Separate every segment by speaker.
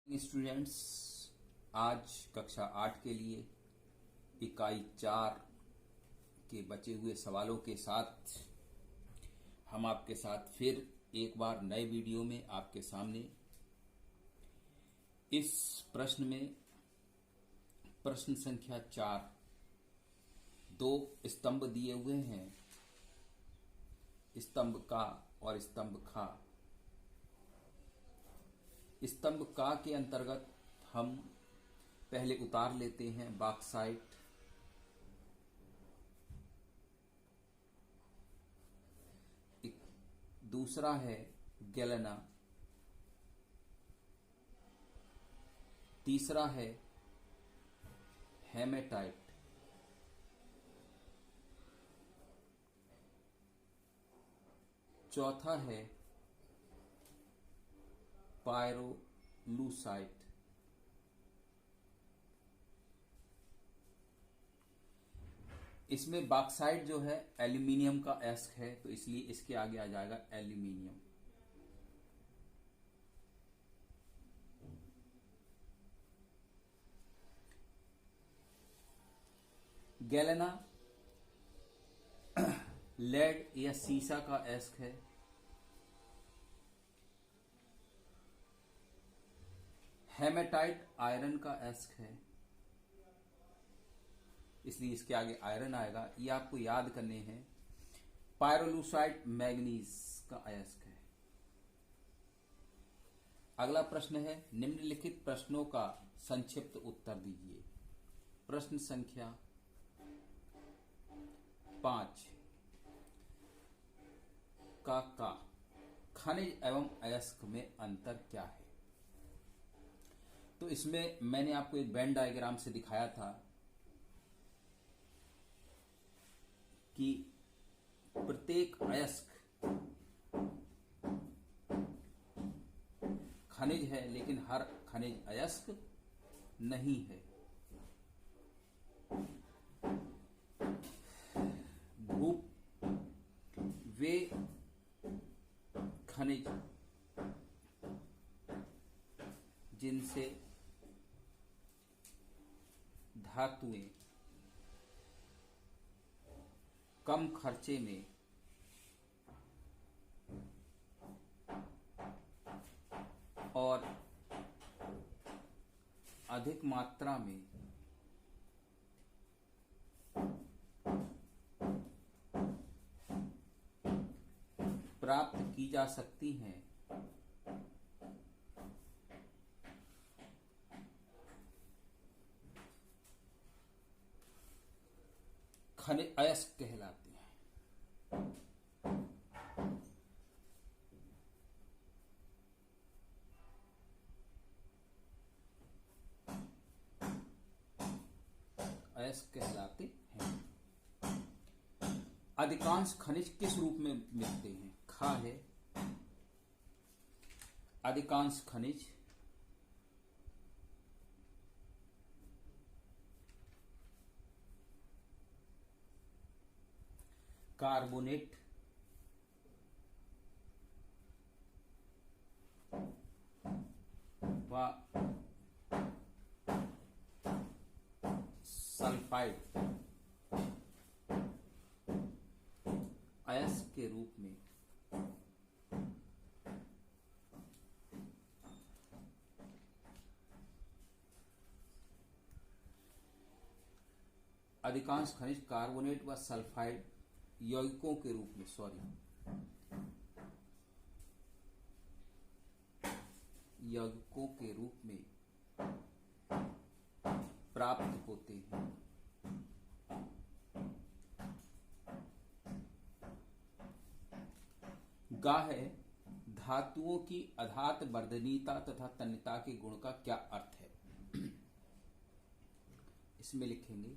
Speaker 1: Students, आज कक्षा 8 के लिए इकाई 4 के बचे हुए सवालों के साथ हम आपके साथ फिर एक बार नए वीडियो में आपके सामने। इस प्रश्न में प्रश्न संख्या 4 दो स्तंभ दिए हुए हैं, स्तंभ का और स्तंभ खा। स्तंभ का के अंतर्गत हम पहले उतार लेते हैं बॉक्साइट, दूसरा है गैलेना, तीसरा है हेमेटाइट, चौथा है पायरोलूसाइट। इसमें बॉक्साइट जो है एल्यूमिनियम का एस्क है, तो इसलिए इसके आगे आ जाएगा एल्यूमिनियम। गैलेना लेड या सीसा का एस्क है। हेमेटाइट आयरन का एस्क है, इसलिए इसके आगे आयरन आएगा। ये आपको याद करने हैं। पायरोलूसाइट मैग्नीज का एस्क है। अगला प्रश्न है, निम्नलिखित प्रश्नों का संक्षिप्त उत्तर दीजिए। प्रश्न संख्या 5 का खनिज एवं अयस्क में अंतर क्या है? तो इसमें मैंने आपको एक वेन डायग्राम से दिखाया था कि प्रत्येक अयस्क खनिज है, लेकिन हर खनिज अयस्क नहीं है। भूप वे खनिज जिनसे धातुएं कम खर्चे में और अधिक मात्रा में प्राप्त की जा सकती हैं, खनिज अयस्क कहलाते हैं। अयस्क कहलाते हैं। अधिकांश खनिज किस रूप में मिलते हैं? खा है। अधिकांश खनिज कार्बोनेट, व सल्फाइड अयस्क के रूप में अधिकांश खनिज कार्बोनेट व सल्फाइड यौगिकों के रूप में यौगिकों के रूप में प्राप्त होते हैं। गा है, धातुओं की अधात वर्धनीयता तथा तन्यता के गुण का क्या अर्थ है? इसमें लिखेंगे,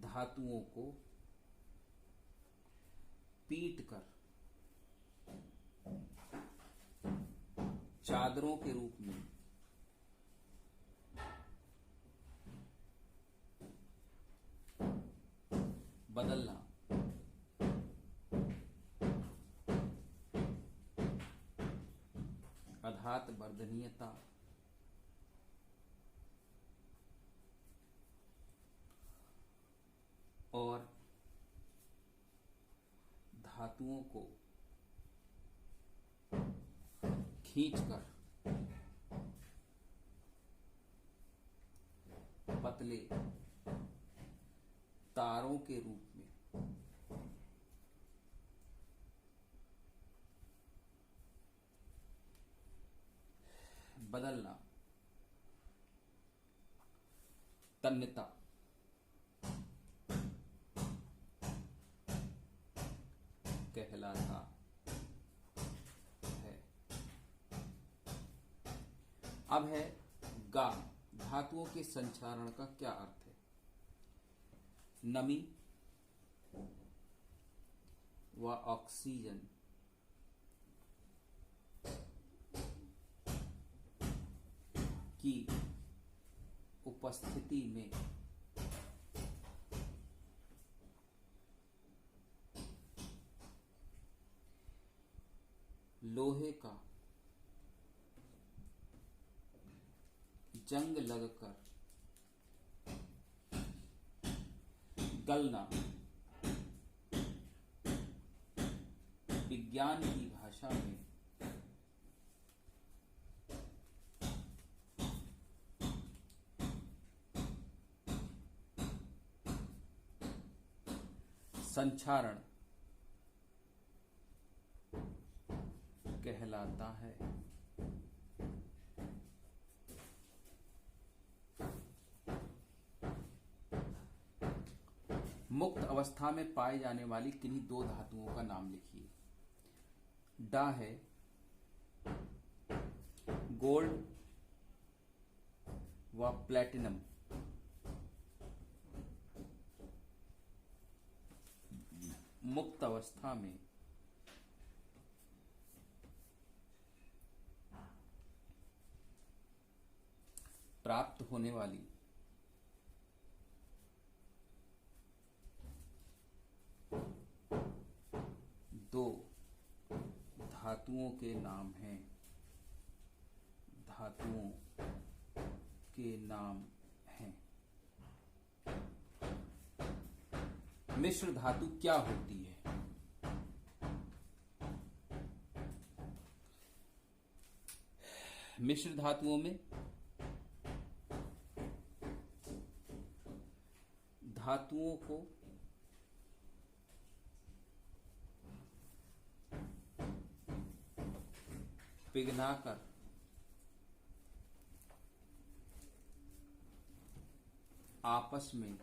Speaker 1: धातुओं को पीट कर चादरों के रूप में बदलना अधात वर्धनीयता धातुओं को खींचकर पतले तारों के रूप में बदलना तन्यता कहलाता है। अब है गा। धातुओं के संचारण का क्या अर्थ है? नमी व ऑक्सीजन की उपस्थिति में लोहे का जंग लगकर गलना विज्ञान की भाषा में संचारण कहलाता है। मुक्त अवस्था में पाए जाने वाली किन्हीं दो धातुओं का नाम लिखिए। डा है गोल्ड व प्लैटिनम। मुक्त अवस्था में प्राप्त होने वाली दो धातुओं के नाम हैं। धातुओं के नाम हैं। मिश्र धातु क्या होती है? मिश्र धातुओं में धातुओं को पिघलाकर आपस में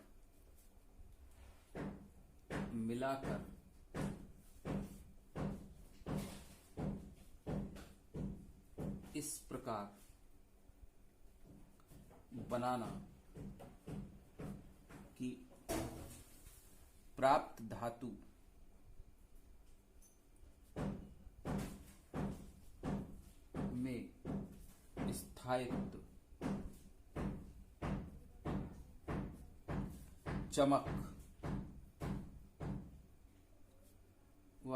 Speaker 1: मिलाकर इस प्रकार बनाना कि प्राप्त धातु में स्थायित्व, चमक व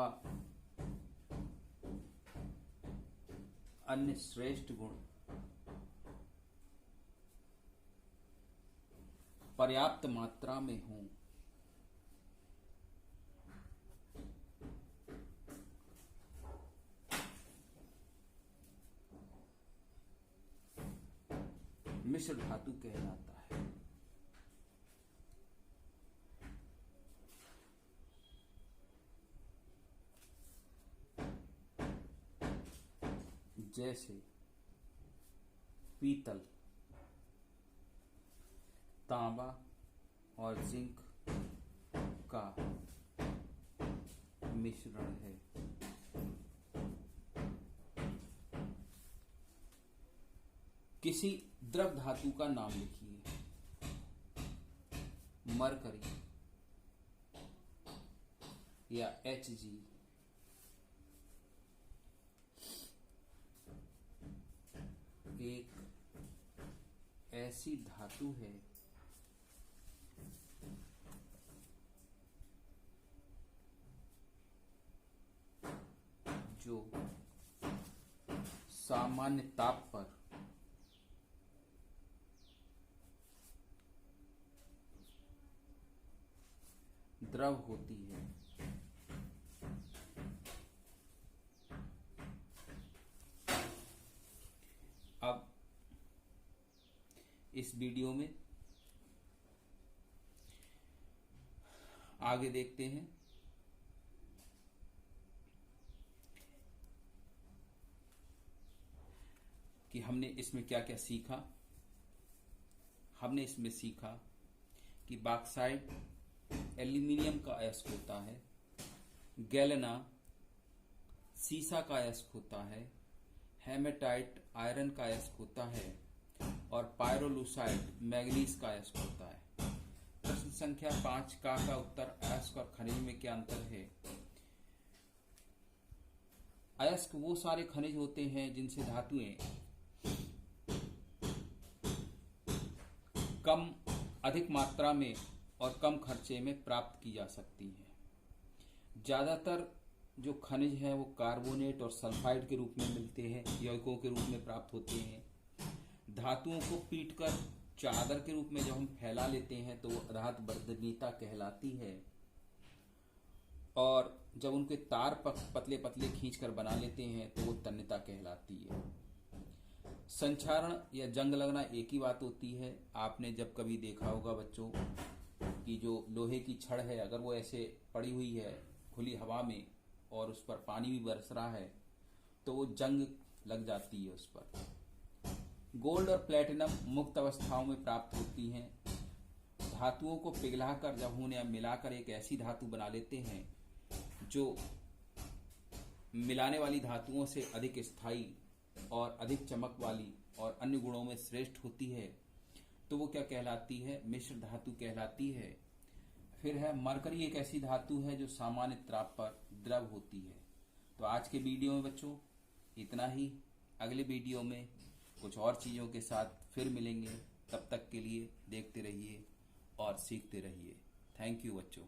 Speaker 1: अन्य श्रेष्ठ गुण पर्याप्त मात्रा में हों। मिश्र धातु कहलाता है। जैसे पीतल, तांबा और जिंक का मिश्रण है। किसी द्रव धातु का नाम लिखिए। मरकरी या Hg, एक ऐसी धातु है जो सामान्य ताप पर द्रव होती है। इस वीडियो में। आगे देखते हैं कि हमने इसमें क्या क्या सीखा। हमने इसमें सीखा कि बॉक्साइट एल्यूमिनियम का अयस्क होता है, गैलेना सीसा का अयस्क होता है, हेमेटाइट आयरन का अयस्क होता है और पायरोलूसाइट मैग्नीज का अयस्क होता है। प्रश्न संख्या 5 का उत्तर अयस्क और खनिज में क्या अंतर है। अयस्क वो सारे खनिज होते हैं जिनसे धातुएं अधिक मात्रा में और कम खर्चे में प्राप्त की जा सकती हैं। ज्यादातर जो खनिज हैं वो कार्बोनेट और सल्फाइड के रूप में मिलते हैं, यौगिकों के रूप में प्राप्त होते हैं। धातुओं को पीटकर चादर के रूप में जब हम फैला लेते हैं तो वो धातु बर्धनीयता कहलाती है, और जब उनके तार पतले पतले खींचकर बना लेते हैं तो वो तन्यता कहलाती है। संक्षारण या जंग लगना एक ही बात होती है। आपने जब कभी देखा होगा बच्चों कि जो लोहे की छड़ है अगर वो ऐसे पड़ी हुई है खुली हवा में और उस पर पानी भी बरस रहा है तो वो जंग लग जाती है उस पर। गोल्ड और प्लेटिनम मुक्त अवस्थाओं में प्राप्त होती हैं। धातुओं को पिघलाकर जब उन्हें मिलाकर एक ऐसी धातु बना लेते हैं जो मिलाने वाली धातुओं से अधिक स्थायी और अधिक चमक वाली और अन्य गुणों में श्रेष्ठ होती है तो वो क्या कहलाती है, मिश्र धातु कहलाती है। फिर है मरकरी, एक ऐसी धातु है जो सामान्य ताप पर द्रव होती है। तो आज के वीडियो में बच्चों इतना ही। अगले वीडियो में कुछ और चीज़ों के साथ फिर मिलेंगे। तब तक के लिए देखते रहिए और सीखते रहिए। थैंक यू बच्चों।